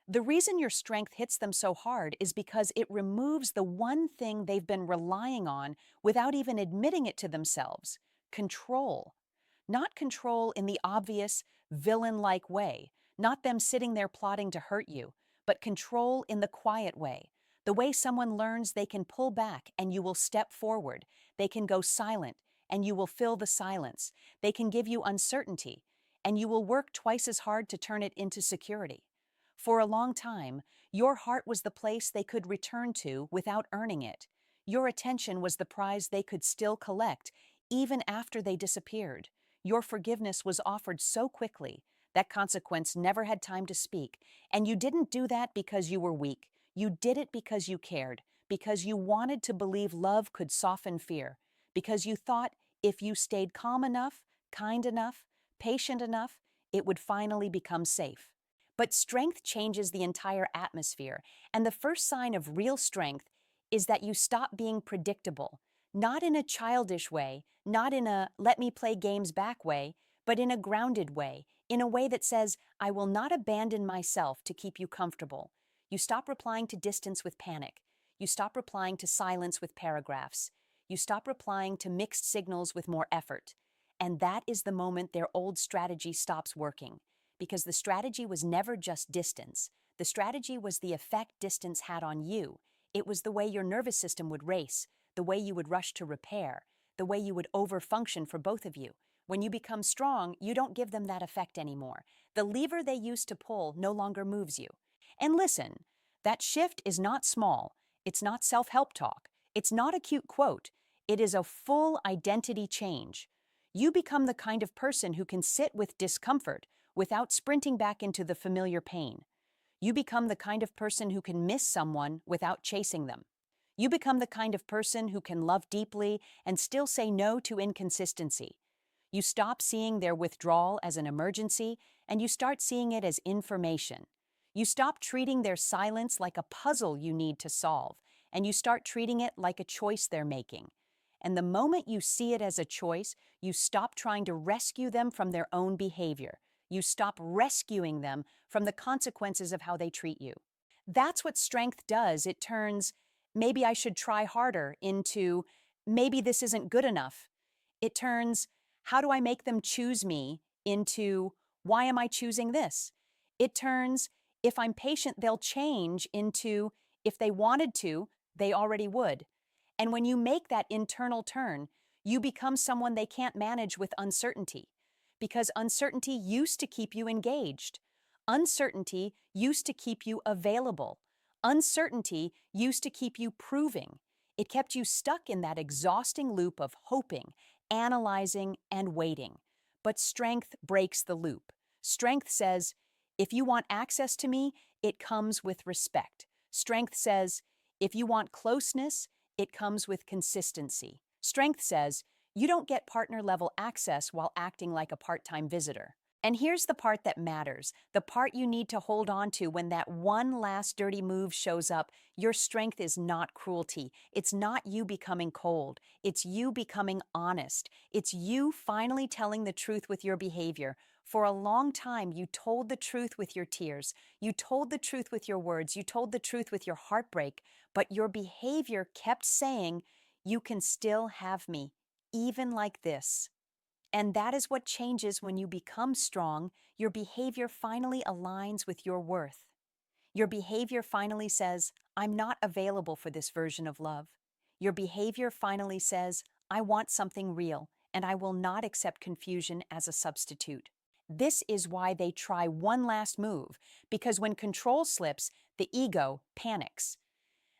The reason your strength hits them so hard is because it removes the one thing they've been relying on without even admitting it to themselves: control. Not control in the obvious, villain like way, not them sitting there plotting to hurt you, but control in the quiet way. The way someone learns they can pull back and you will step forward. They can go silent and you will fill the silence. They can give you uncertainty and you will work twice as hard to turn it into security. For a long time, your heart was the place they could return to without earning it. Your attention was the prize they could still collect, even after they disappeared. Your forgiveness was offered so quickly that consequence never had time to speak, and you didn't do that because you were weak. You did it because you cared, because you wanted to believe love could soften fear, because you thought if you stayed calm enough, kind enough, patient enough, it would finally become safe. But strength changes the entire atmosphere, and the first sign of real strength is that you stop being predictable, not in a childish way, not in a let me play games back way, but in a grounded way, in a way that says, I will not abandon myself to keep you comfortable. You stop replying to distance with panic. You stop replying to silence with paragraphs. You stop replying to mixed signals with more effort. And that is the moment their old strategy stops working. Because the strategy was never just distance. The strategy was the effect distance had on you. It was the way your nervous system would race, the way you would rush to repair, the way you would overfunction for both of you. When you become strong, you don't give them that effect anymore. The lever they used to pull no longer moves you. And listen, that shift is not small. It's not self-help talk. It's not a cute quote. It is a full identity change. You become the kind of person who can sit with discomfort without sprinting back into the familiar pain. You become the kind of person who can miss someone without chasing them. You become the kind of person who can love deeply and still say no to inconsistency. You stop seeing their withdrawal as an emergency and you start seeing it as information. You stop treating their silence like a puzzle you need to solve, and you start treating it like a choice they're making. And the moment you see it as a choice, you stop trying to rescue them from their own behavior. You stop rescuing them from the consequences of how they treat you. That's what strength does. It turns, maybe I should try harder, into, maybe this isn't good enough. It turns, how do I make them choose me, into, why am I choosing this? It turns, if I'm patient, they'll change, into, if they wanted to, they already would. And when you make that internal turn, you become someone they can't manage with uncertainty. Because uncertainty used to keep you engaged. Uncertainty used to keep you available. Uncertainty used to keep you proving. It kept you stuck in that exhausting loop of hoping, analyzing, and waiting. But strength breaks the loop. Strength says, if you want access to me, it comes with respect. Strength says, if you want closeness, it comes with consistency. Strength says, you don't get partner-level access while acting like a part-time visitor. And here's the part that matters, the part you need to hold on to when that one last dirty move shows up. Your strength is not cruelty. It's not you becoming cold. It's you becoming honest. It's you finally telling the truth with your behavior. For a long time, you told the truth with your tears. You told the truth with your words. You told the truth with your heartbreak. But your behavior kept saying, you can still have me, even like this. And that is what changes when you become strong. Your behavior finally aligns with your worth. Your behavior finally says, I'm not available for this version of love. Your behavior finally says, I want something real, and I will not accept confusion as a substitute. This is why they try one last move, because when control slips, the ego panics.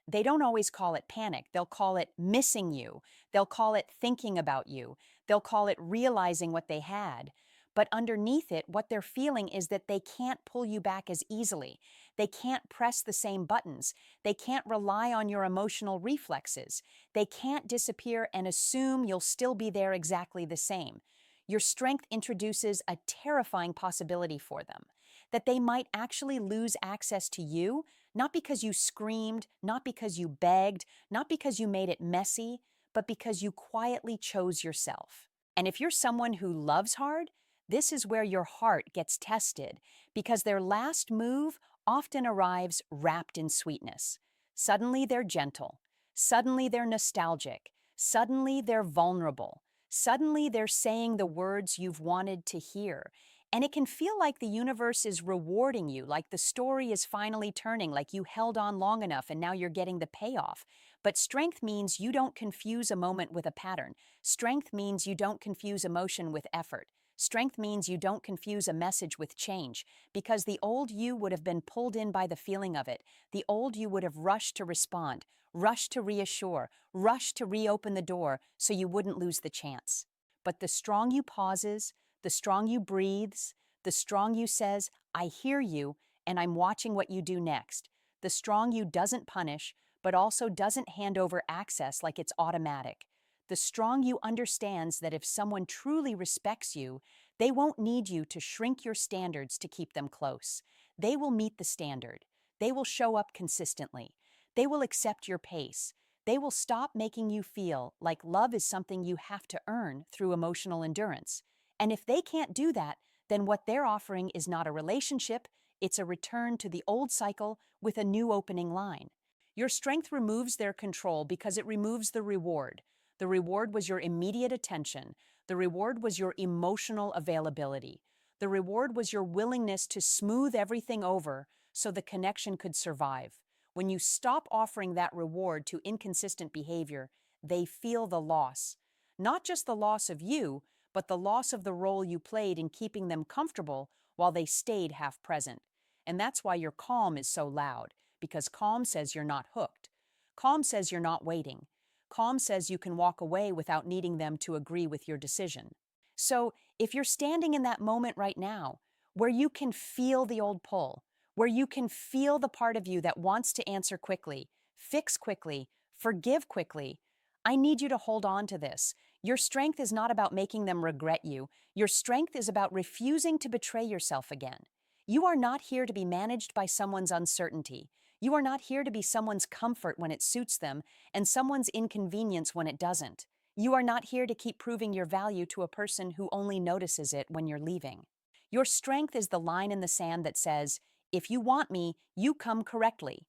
They don't always call it panic. They'll call it missing you. They'll call it thinking about you. They'll call it realizing what they had. But underneath it, what they're feeling is that they can't pull you back as easily. They can't press the same buttons. They can't rely on your emotional reflexes. They can't disappear and assume you'll still be there exactly the same. Your strength introduces a terrifying possibility for them, that they might actually lose access to you, not because you screamed, not because you begged, not because you made it messy, but because you quietly chose yourself. And if you're someone who loves hard, this is where your heart gets tested, because their last move often arrives wrapped in sweetness. Suddenly they're gentle. Suddenly they're nostalgic. Suddenly they're vulnerable. Suddenly they're saying the words you've wanted to hear. And it can feel like the universe is rewarding you, like the story is finally turning, like you held on long enough and now you're getting the payoff. But strength means you don't confuse a moment with a pattern. Strength means you don't confuse emotion with effort. Strength means you don't confuse a message with change, because the old you would have been pulled in by the feeling of it. The old you would have rushed to respond, rushed to reassure, rushed to reopen the door so you wouldn't lose the chance. But the strong you pauses, the strong you breathes, the strong you says, I hear you, and I'm watching what you do next. The strong you doesn't punish, but also doesn't hand over access like it's automatic. The strong you understands that if someone truly respects you, they won't need you to shrink your standards to keep them close. They will meet the standard. They will show up consistently. They will accept your pace. They will stop making you feel like love is something you have to earn through emotional endurance. And if they can't do that, then what they're offering is not a relationship, it's a return to the old cycle with a new opening line. Your strength removes their control because it removes the reward. The reward was your immediate attention. The reward was your emotional availability. The reward was your willingness to smooth everything over so the connection could survive. When you stop offering that reward to inconsistent behavior, they feel the loss. Not just the loss of you, but the loss of the role you played in keeping them comfortable while they stayed half present. And that's why your calm is so loud, because calm says you're not hooked. Calm says you're not waiting. Calm says you can walk away without needing them to agree with your decision. So, if you're standing in that moment right now, where you can feel the old pull, where you can feel the part of you that wants to answer quickly, fix quickly, forgive quickly, I need you to hold on to this. Your strength is not about making them regret you. Your strength is about refusing to betray yourself again. You are not here to be managed by someone's uncertainty. You are not here to be someone's comfort when it suits them and someone's inconvenience when it doesn't. You are not here to keep proving your value to a person who only notices it when you're leaving. Your strength is the line in the sand that says, if you want me, you come correctly.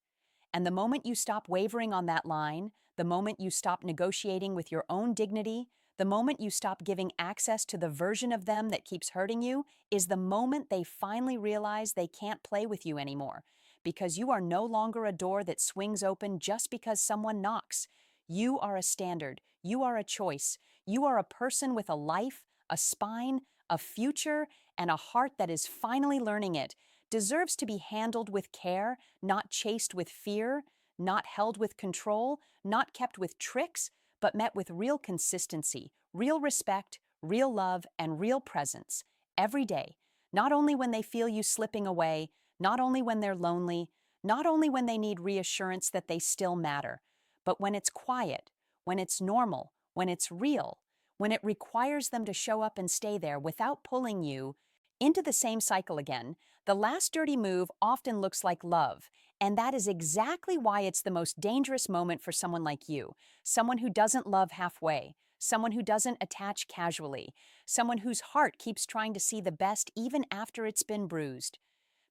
And the moment you stop wavering on that line, the moment you stop negotiating with your own dignity, the moment you stop giving access to the version of them that keeps hurting you, is the moment they finally realize they can't play with you anymore. Because you are no longer a door that swings open just because someone knocks. You are a standard. You are a choice. You are a person with a life, a spine, a future, and a heart that is finally learning it, deserves to be handled with care, not chased with fear, not held with control, not kept with tricks, but met with real consistency, real respect, real love, and real presence every day. Not only when they feel you slipping away, not only when they're lonely, not only when they need reassurance that they still matter, but when it's quiet, when it's normal, when it's real, when it requires them to show up and stay there without pulling you into the same cycle again. The last dirty move often looks like love, and that is exactly why it's the most dangerous moment for someone like you, someone who doesn't love halfway, someone who doesn't attach casually, someone whose heart keeps trying to see the best even after it's been bruised.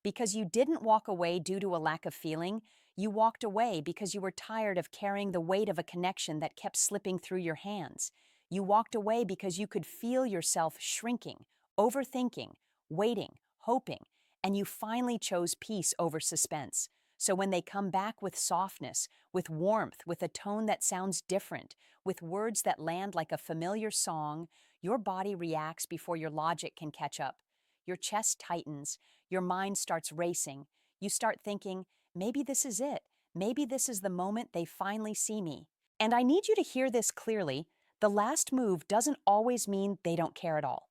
Because you didn't walk away due to a lack of feeling, you walked away because you were tired of carrying the weight of a connection that kept slipping through your hands. You walked away because you could feel yourself shrinking, overthinking, waiting, hoping, and you finally chose peace over suspense. So when they come back with softness, with warmth, with a tone that sounds different, with words that land like a familiar song, your body reacts before your logic can catch up. Your chest tightens, your mind starts racing. You start thinking, maybe this is it. Maybe this is the moment they finally see me. And I need you to hear this clearly. The last move doesn't always mean they don't care at all.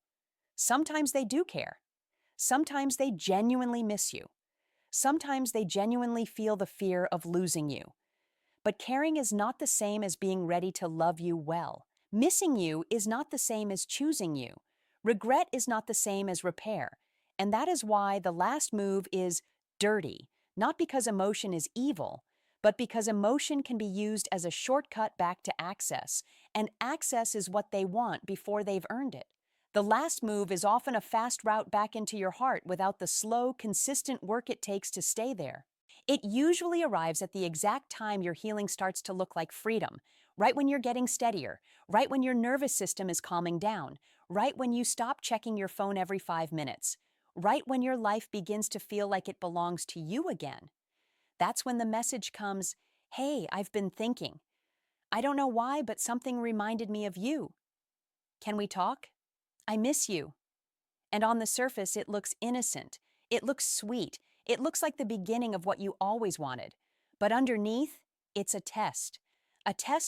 Sometimes they do care. Sometimes they genuinely miss you. Sometimes they genuinely feel the fear of losing you. But caring is not the same as being ready to love you well. Missing you is not the same as choosing you. Regret is not the same as repair. And that is why the last move is dirty, not because emotion is evil, but because emotion can be used as a shortcut back to access, and access is what they want before they've earned it. The last move is often a fast route back into your heart without the slow, consistent work it takes to stay there. It usually arrives at the exact time your healing starts to look like freedom, right when you're getting steadier, right when your nervous system is calming down, right when you stop checking your phone every 5 minutes, right when your life begins to feel like it belongs to you again. That's when the message comes, "Hey, I've been thinking. I don't know why, but something reminded me of you. Can we talk? I miss you." And on the surface, it looks innocent. It looks sweet. It looks like the beginning of what you always wanted. But underneath, it's a test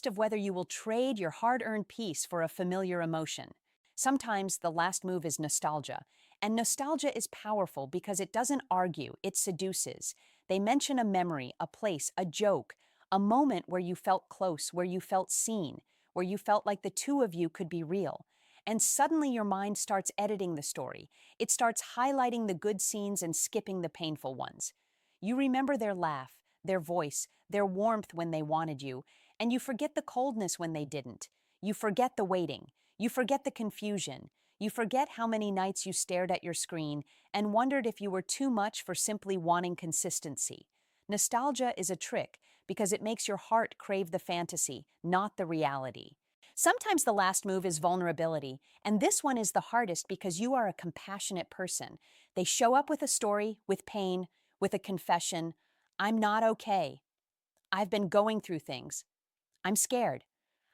of whether you will trade your hard-earned peace for a familiar emotion. Sometimes the last move is nostalgia. And nostalgia is powerful because it doesn't argue, it seduces. They mention a memory, a place, a joke, a moment where you felt close, where you felt seen, where you felt like the two of you could be real. And suddenly your mind starts editing the story. It starts highlighting the good scenes and skipping the painful ones. You remember their laugh, their voice, their warmth when they wanted you, and you forget the coldness when they didn't. You forget the waiting. You forget the confusion. You forget how many nights you stared at your screen and wondered if you were too much for simply wanting consistency. Nostalgia is a trick because it makes your heart crave the fantasy, not the reality. Sometimes the last move is vulnerability, and this one is the hardest because you are a compassionate person. They show up with a story, with pain, with a confession. "I'm not okay. I've been going through things. I'm scared.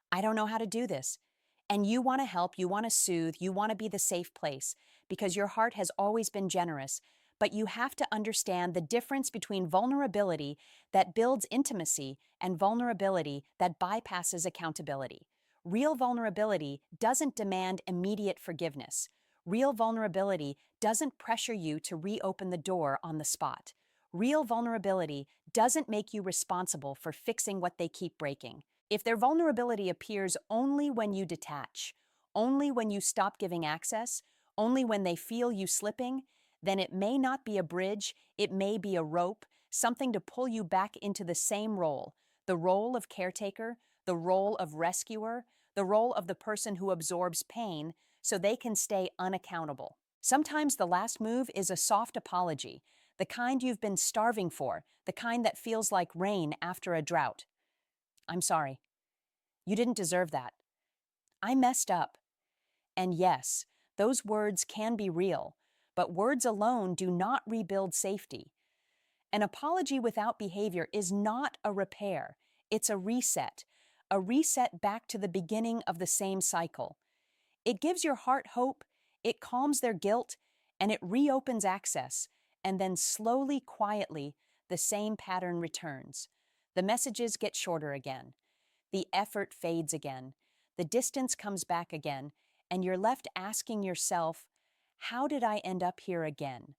I don't know how to do this." And you want to help, you want to soothe, you want to be the safe place because your heart has always been generous. But you have to understand the difference between vulnerability that builds intimacy and vulnerability that bypasses accountability. Real vulnerability doesn't demand immediate forgiveness. Real vulnerability doesn't pressure you to reopen the door on the spot. Real vulnerability doesn't make you responsible for fixing what they keep breaking. If their vulnerability appears only when you detach, only when you stop giving access, only when they feel you slipping, then it may not be a bridge, it may be a rope, something to pull you back into the same role, the role of caretaker, the role of rescuer, the role of the person who absorbs pain so they can stay unaccountable. Sometimes the last move is a soft apology, the kind you've been starving for, the kind that feels like rain after a drought. "I'm sorry. You didn't deserve that. I messed up." And yes, those words can be real, but words alone do not rebuild safety. An apology without behavior is not a repair, it's a reset back to the beginning of the same cycle. It gives your heart hope, it calms their guilt, and it reopens access, and then slowly, quietly, the same pattern returns. The messages get shorter again. The effort fades again. The distance comes back again, and you're left asking yourself, how did I end up here again?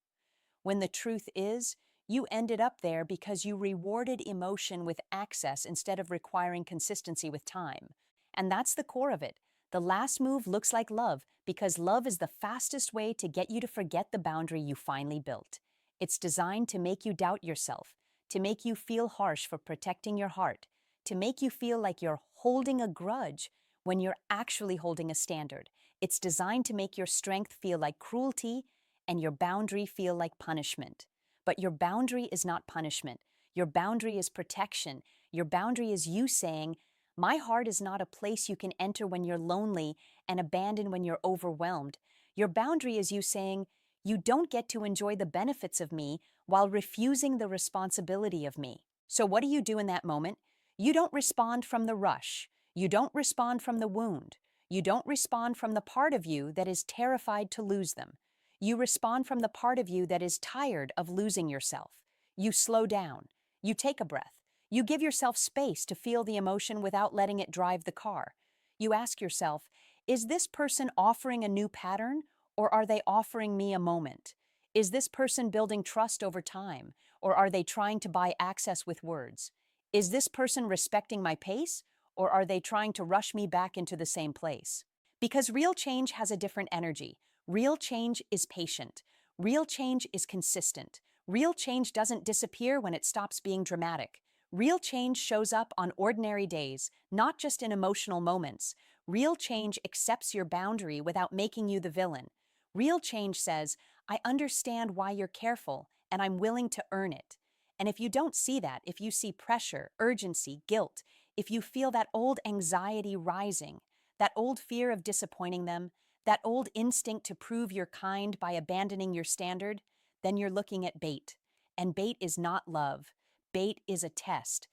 When the truth is, you ended up there because you rewarded emotion with access instead of requiring consistency with time. And that's the core of it. The last move looks like love because love is the fastest way to get you to forget the boundary you finally built. It's designed to make you doubt yourself, to make you feel harsh for protecting your heart, to make you feel like you're holding a grudge when you're actually holding a standard. It's designed to make your strength feel like cruelty and your boundary feel like punishment. But your boundary is not punishment. Your boundary is protection. Your boundary is you saying, "My heart is not a place you can enter when you're lonely and abandon when you're overwhelmed." Your boundary is you saying, "You don't get to enjoy the benefits of me while refusing the responsibility of me." So what do you do in that moment? You don't respond from the rush. You don't respond from the wound. You don't respond from the part of you that is terrified to lose them. You respond from the part of you that is tired of losing yourself. You slow down. You take a breath. You give yourself space to feel the emotion without letting it drive the car. You ask yourself, is this person offering a new pattern, or are they offering me a moment? Is this person building trust over time, or are they trying to buy access with words? Is this person respecting my pace, or are they trying to rush me back into the same place? Because real change has a different energy. Real change is patient. Real change is consistent. Real change doesn't disappear when it stops being dramatic. Real change shows up on ordinary days, not just in emotional moments. Real change accepts your boundary without making you the villain. Real change says, I understand why you're careful, and I'm willing to earn it. And if you don't see that, if you see pressure, urgency, guilt, if you feel that old anxiety rising, that old fear of disappointing them, that old instinct to prove you're kind by abandoning your standard, then you're looking at bait. And bait is not love. Bait is a test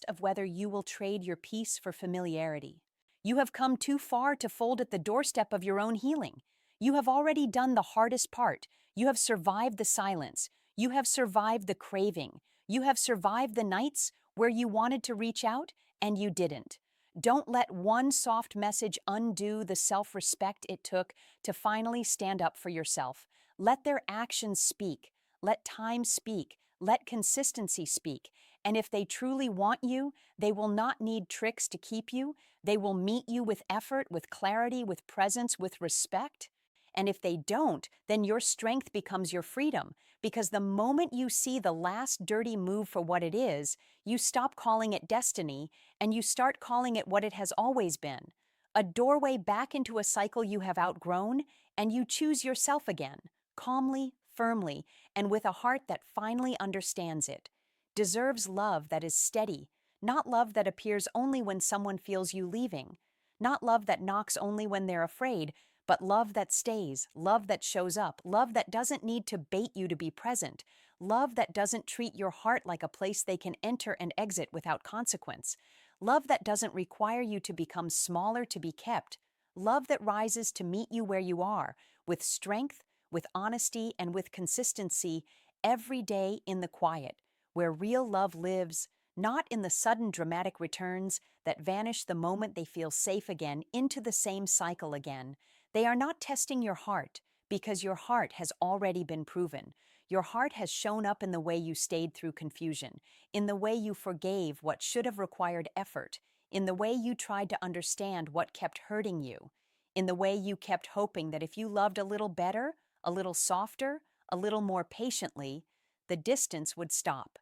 of whether you will trade your peace for familiarity. You have come too far to fold at the doorstep of your own healing. You have already done the hardest part. You have survived the silence. You have survived the craving. You have survived the nights where you wanted to reach out and you didn't. Don't let one soft message undo the self-respect it took to finally stand up for yourself. Let their actions speak. Let time speak. Let consistency speak. And if they truly want you, they will not need tricks to keep you. They will meet you with effort, with clarity, with presence, with respect. And if they don't, then your strength becomes your freedom. Because the moment you see the last dirty move for what it is, you stop calling it destiny and you start calling it what it has always been. A doorway back into a cycle you have outgrown, and you choose yourself again, calmly, firmly, and with a heart that finally understands it. Deserves love that is steady, not love that appears only when someone feels you leaving, not love that knocks only when they're afraid, but love that stays, love that shows up, love that doesn't need to bait you to be present, love that doesn't treat your heart like a place they can enter and exit without consequence, love that doesn't require you to become smaller to be kept, love that rises to meet you where you are, with strength, with honesty, and with consistency, every day in the quiet, where real love lives, not in the sudden dramatic returns that vanish the moment they feel safe again into the same cycle again. They are not testing your heart, because your heart has already been proven. Your heart has shown up in the way you stayed through confusion, in the way you forgave what should have required effort, in the way you tried to understand what kept hurting you, in the way you kept hoping that if you loved a little better, a little softer, a little more patiently, the distance would stop.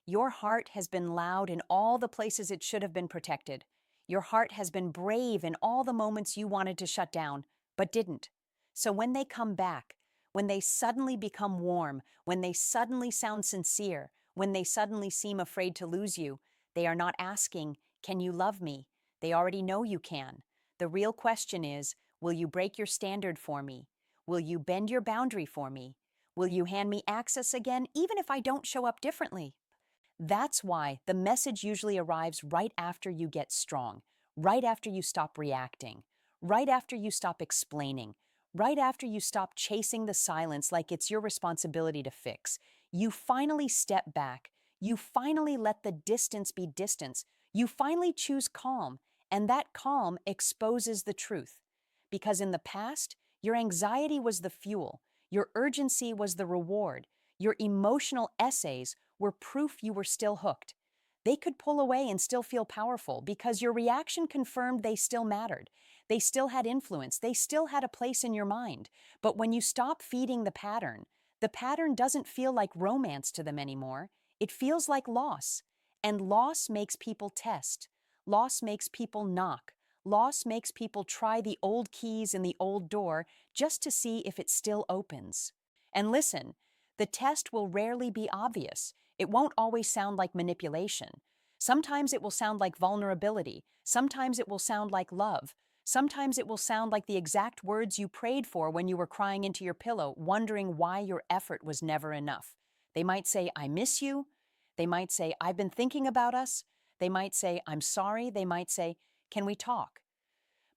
Your heart has been loud in all the places it should have been protected. Your heart has been brave in all the moments you wanted to shut down, but didn't. So when they come back, when they suddenly become warm, when they suddenly sound sincere, when they suddenly seem afraid to lose you, they are not asking, can you love me? They already know you can. The real question is, will you break your standard for me? Will you bend your boundary for me? Will you hand me access again, even if I don't show up differently? That's why the message usually arrives right after you get strong, right after you stop reacting, right after you stop explaining, right after you stop chasing the silence like it's your responsibility to fix. You finally step back. You finally let the distance be distance. You finally choose calm, and that calm exposes the truth. Because in the past, your anxiety was the fuel, your urgency was the reward, your emotional essays were proof you were still hooked. They could pull away and still feel powerful because your reaction confirmed they still mattered. They still had influence. They still had a place in your mind. But when you stop feeding the pattern doesn't feel like romance to them anymore. It feels like loss. And loss makes people test. Loss makes people knock. Loss makes people try the old keys in the old door just to see if it still opens. And listen, the test will rarely be obvious. It won't always sound like manipulation. Sometimes it will sound like vulnerability. Sometimes it will sound like love. Sometimes it will sound like the exact words you prayed for when you were crying into your pillow, wondering why your effort was never enough. They might say, I miss you. They might say, I've been thinking about us. They might say, I'm sorry. They might say, can we talk?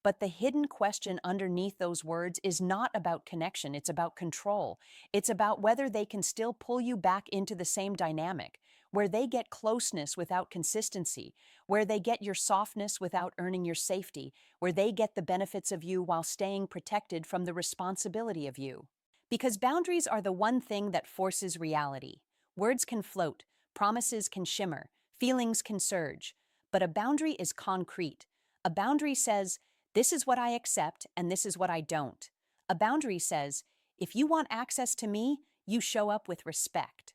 But the hidden question underneath those words is not about connection, it's about control. It's about whether they can still pull you back into the same dynamic, where they get closeness without consistency, where they get your softness without earning your safety, where they get the benefits of you while staying protected from the responsibility of you. Because boundaries are the one thing that forces reality. Words can float, promises can shimmer, feelings can surge, but a boundary is concrete. A boundary says, this is what I accept and this is what I don't. A boundary says, if you want access to me, you show up with respect.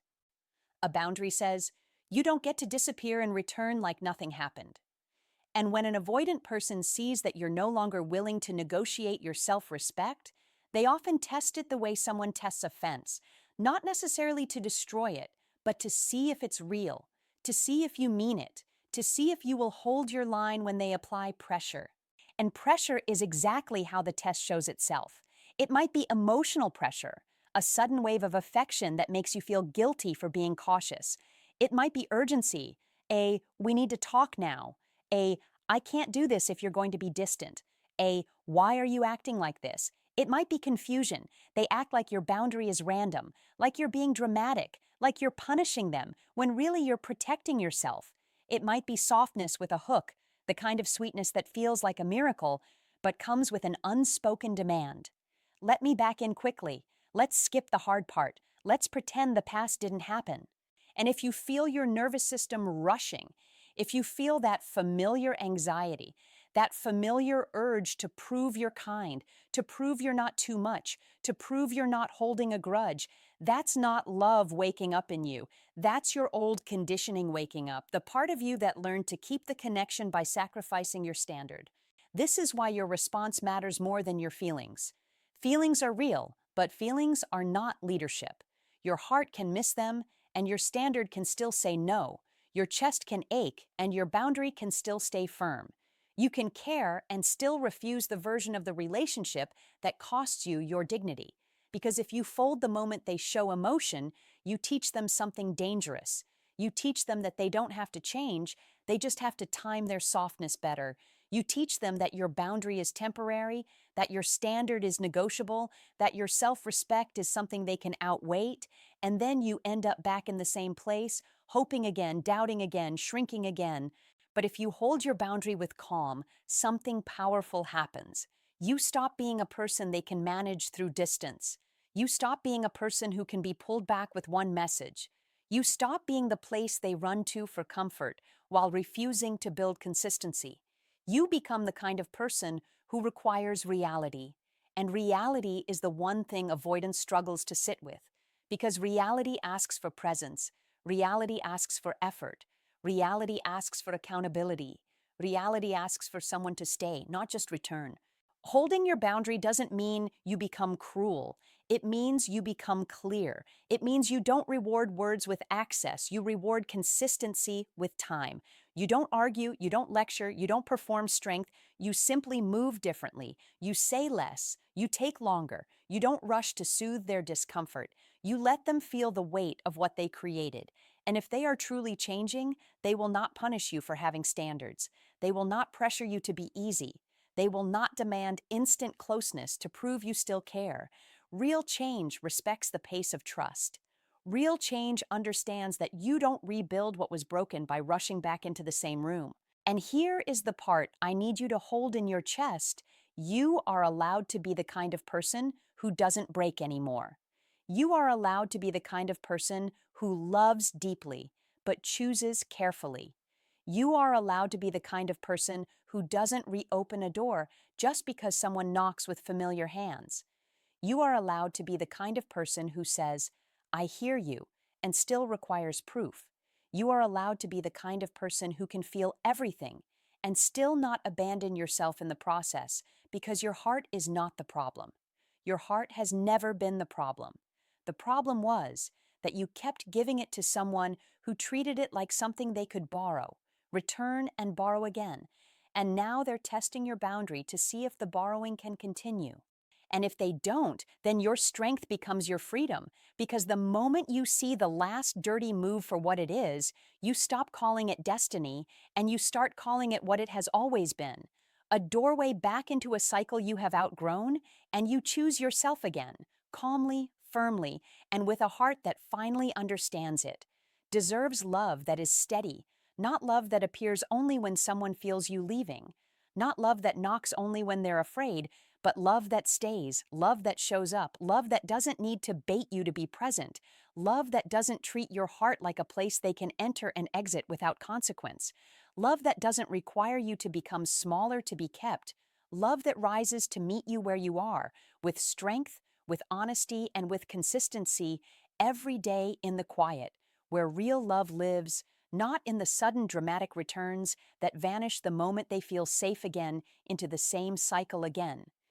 A boundary says, you don't get to disappear and return like nothing happened. And when an avoidant person sees that you're no longer willing to negotiate your self-respect, they often test it the way someone tests a fence, not necessarily to destroy it, but to see if it's real, to see if you mean it, to see if you will hold your line when they apply pressure. And pressure is exactly how the test shows itself. It might be emotional pressure, a sudden wave of affection that makes you feel guilty for being cautious. It might be urgency, we need to talk now, I can't do this if you're going to be distant, why are you acting like this? It might be confusion. They act like your boundary is random, like you're being dramatic, like you're punishing them, when really you're protecting yourself. It might be softness with a hook, the kind of sweetness that feels like a miracle, but comes with an unspoken demand. Let me back in quickly. Let's skip the hard part. Let's pretend the past didn't happen. And if you feel your nervous system rushing, if you feel that familiar anxiety, that familiar urge to prove you're kind, to prove you're not too much, to prove you're not holding a grudge, that's not love waking up in you. That's your old conditioning waking up, the part of you that learned to keep the connection by sacrificing your standard. This is why your response matters more than your feelings. Feelings are real, but feelings are not leadership. Your heart can miss them, and your standard can still say no. Your chest can ache, and your boundary can still stay firm. You can care and still refuse the version of the relationship that costs you your dignity. Because if you fold the moment they show emotion, you teach them something dangerous. You teach them that they don't have to change, they just have to time their softness better. You teach them that your boundary is temporary, that your standard is negotiable, that your self-respect is something they can outweight, and then you end up back in the same place, hoping again, doubting again, shrinking again. But if you hold your boundary with calm, something powerful happens. You stop being a person they can manage through distance. You stop being a person who can be pulled back with one message. You stop being the place they run to for comfort while refusing to build consistency. You become the kind of person who requires reality. And reality is the one thing avoidance struggles to sit with. Because reality asks for presence, reality asks for effort, reality asks for accountability. Reality asks for someone to stay, not just return. Holding your boundary doesn't mean you become cruel. It means you become clear. It means you don't reward words with access. You reward consistency with time. You don't argue, you don't lecture, you don't perform strength. You simply move differently. You say less. You take longer. You don't rush to soothe their discomfort. You let them feel the weight of what they created. And if they are truly changing, they will not punish you for having standards. They will not pressure you to be easy. They will not demand instant closeness to prove you still care. Real change respects the pace of trust. Real change understands that you don't rebuild what was broken by rushing back into the same room. And here is the part I need you to hold in your chest. You are allowed to be the kind of person who doesn't break anymore. You are allowed to be the kind of person who loves deeply, but chooses carefully. You are allowed to be the kind of person who doesn't reopen a door just because someone knocks with familiar hands. You are allowed to be the kind of person who says, I hear you, and still requires proof. You are allowed to be the kind of person who can feel everything and still not abandon yourself in the process because your heart is not the problem. Your heart has never been the problem. The problem was that you kept giving it to someone who treated it like something they could borrow, return and borrow again. And now they're testing your boundary to see if the borrowing can continue. And if they don't, then your strength becomes your freedom. Because the moment you see the last dirty move for what it is, you stop calling it destiny and you start calling it what it has always been. A doorway back into a cycle you have outgrown, and you choose yourself again, calmly, firmly, and with a heart that finally understands it. Deserves love that is steady, not love that appears only when someone feels you leaving. Not love that knocks only when they're afraid, but love that stays, love that shows up, love that doesn't need to bait you to be present, love that doesn't treat your heart like a place they can enter and exit without consequence, love that doesn't require you to become smaller to be kept, love that rises to meet you where you are, with strength, with honesty, and with consistency every day in the quiet, where real love lives, not in the sudden dramatic returns that vanish the moment they feel safe again into the same cycle again.